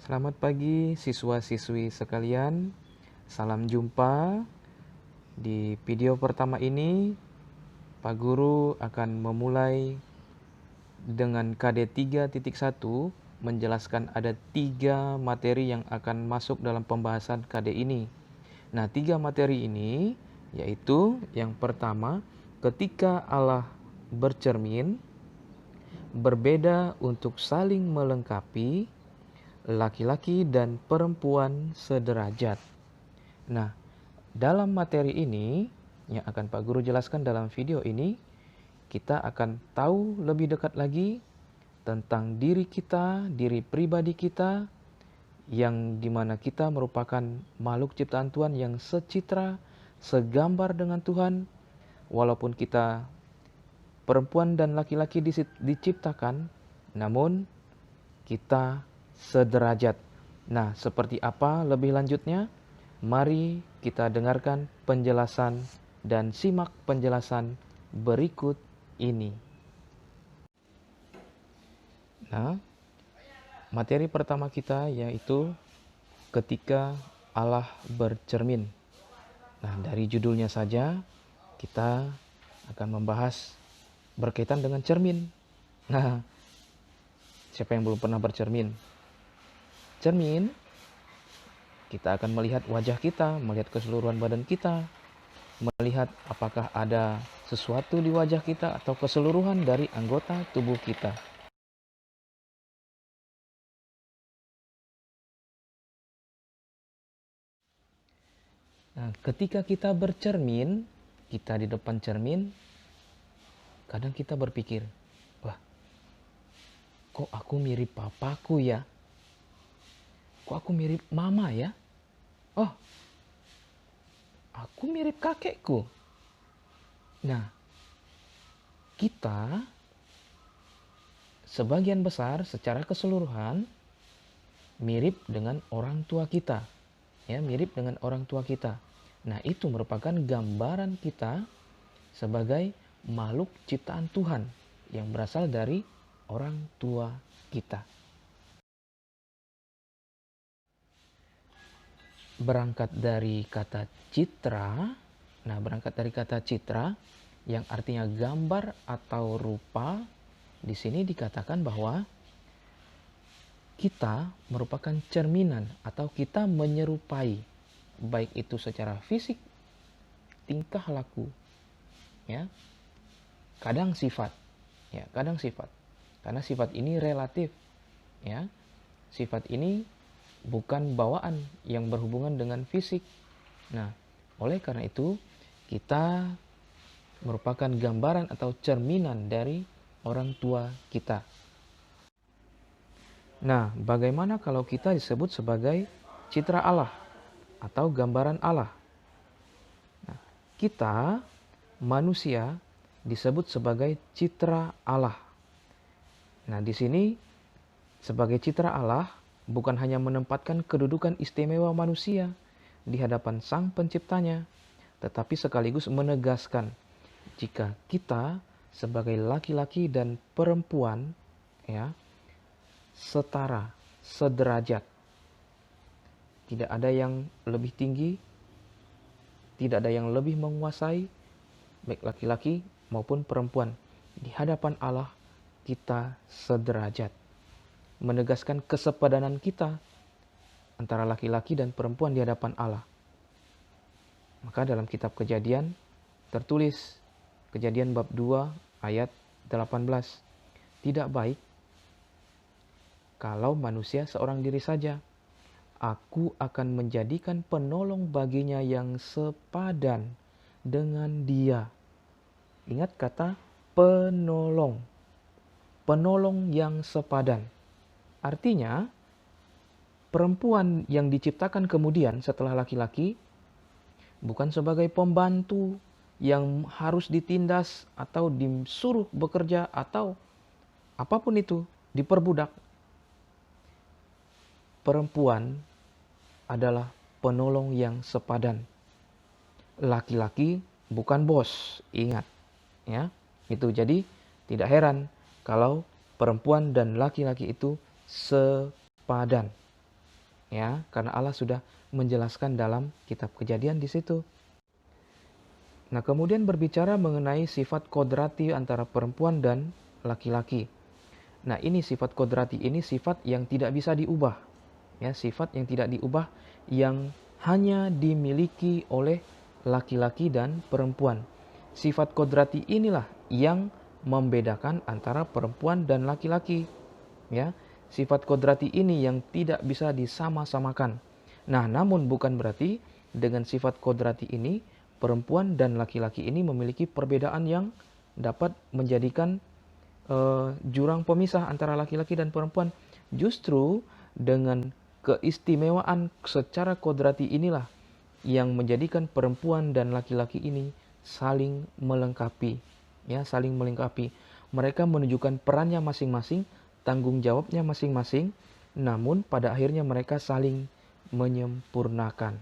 Selamat pagi siswa-siswi sekalian. Salam jumpa. Di video pertama ini, Pak Guru akan memulai dengan KD 3.1 menjelaskan ada 3 materi yang akan masuk dalam pembahasan KD ini. Nah, 3 materi ini yaitu yang pertama, ketika Allah bercermin, berbeda untuk saling melengkapi, laki-laki dan perempuan sederajat. Nah, dalam materi ini yang akan Pak Guru jelaskan dalam video ini, kita akan tahu lebih dekat lagi tentang diri kita, diri pribadi kita, yang dimana kita merupakan makhluk ciptaan Tuhan yang secitra, segambar dengan Tuhan, walaupun kita perempuan dan laki-laki diciptakan, namun kita sederajat. Nah, seperti apa lebih lanjutnya? Mari kita dengarkan penjelasan dan simak penjelasan berikut ini. Nah, materi pertama kita yaitu ketika Allah bercermin. Nah, dari judulnya saja kita akan membahas berkaitan dengan cermin. Nah, siapa yang belum pernah bercermin? Cermin, kita akan melihat wajah kita, melihat keseluruhan badan kita, melihat apakah ada sesuatu di wajah kita atau keseluruhan dari anggota tubuh kita. Nah, ketika kita bercermin, kita di depan cermin, kadang kita berpikir, wah, kok aku mirip papaku ya? Kok aku mirip mama ya? Oh, aku mirip kakekku. Nah, kita sebagian besar secara keseluruhan mirip dengan orang tua kita. Ya, mirip dengan orang tua kita. Nah, itu merupakan gambaran kita sebagai makhluk ciptaan Tuhan yang berasal dari orang tua kita. Berangkat dari kata citra, berangkat dari kata citra yang artinya gambar atau rupa, di sini dikatakan bahwa kita merupakan cerminan atau kita menyerupai, baik itu secara fisik, tingkah laku, ya, kadang sifat, karena sifat ini relatif, ya, sifat ini bukan bawaan yang berhubungan dengan fisik. Nah, oleh karena itu kita merupakan gambaran atau cerminan dari orang tua kita. Nah, bagaimana kalau kita disebut sebagai citra Allah atau gambaran Allah? Nah, kita manusia disebut sebagai citra Allah. Nah, di sini sebagai citra Allah bukan hanya menempatkan kedudukan istimewa manusia di hadapan Sang Penciptanya, tetapi sekaligus menegaskan jika kita sebagai laki-laki dan perempuan, ya, setara, sederajat. Tidak ada yang lebih tinggi, tidak ada yang lebih menguasai, baik laki-laki maupun perempuan. Di hadapan Allah kita sederajat. Menegaskan kesepadanan kita antara laki-laki dan perempuan di hadapan Allah. Maka dalam kitab Kejadian tertulis, Kejadian bab 2 ayat 18, tidak baik kalau manusia seorang diri saja. Aku akan menjadikan penolong baginya yang sepadan dengan dia. Ingat kata penolong. Penolong yang sepadan. Artinya, perempuan yang diciptakan kemudian setelah laki-laki bukan sebagai pembantu yang harus ditindas atau disuruh bekerja atau apapun itu, diperbudak. Perempuan adalah penolong yang sepadan. Laki-laki bukan bos, ingat, ya. Itu jadi tidak heran kalau perempuan dan laki-laki itu sepadan. Ya, karena Allah sudah menjelaskan dalam kitab Kejadian di situ. Nah, kemudian berbicara mengenai sifat kodrati antara perempuan dan laki-laki. Nah, ini sifat kodrati ini sifat yang tidak bisa diubah. Ya, sifat yang tidak diubah yang hanya dimiliki oleh laki-laki dan perempuan. Sifat kodrati inilah yang membedakan antara perempuan dan laki-laki. Ya, sifat kodrati ini yang tidak bisa disama-samakan. Nah, namun bukan berarti dengan sifat kodrati ini perempuan dan laki-laki ini memiliki perbedaan yang dapat menjadikan jurang pemisah antara laki-laki dan perempuan. Justru dengan keistimewaan secara kodrati inilah yang menjadikan perempuan dan laki-laki ini saling melengkapi. Ya, saling melengkapi. Mereka menunjukkan perannya masing-masing, tanggung jawabnya masing-masing, namun pada akhirnya mereka saling menyempurnakan.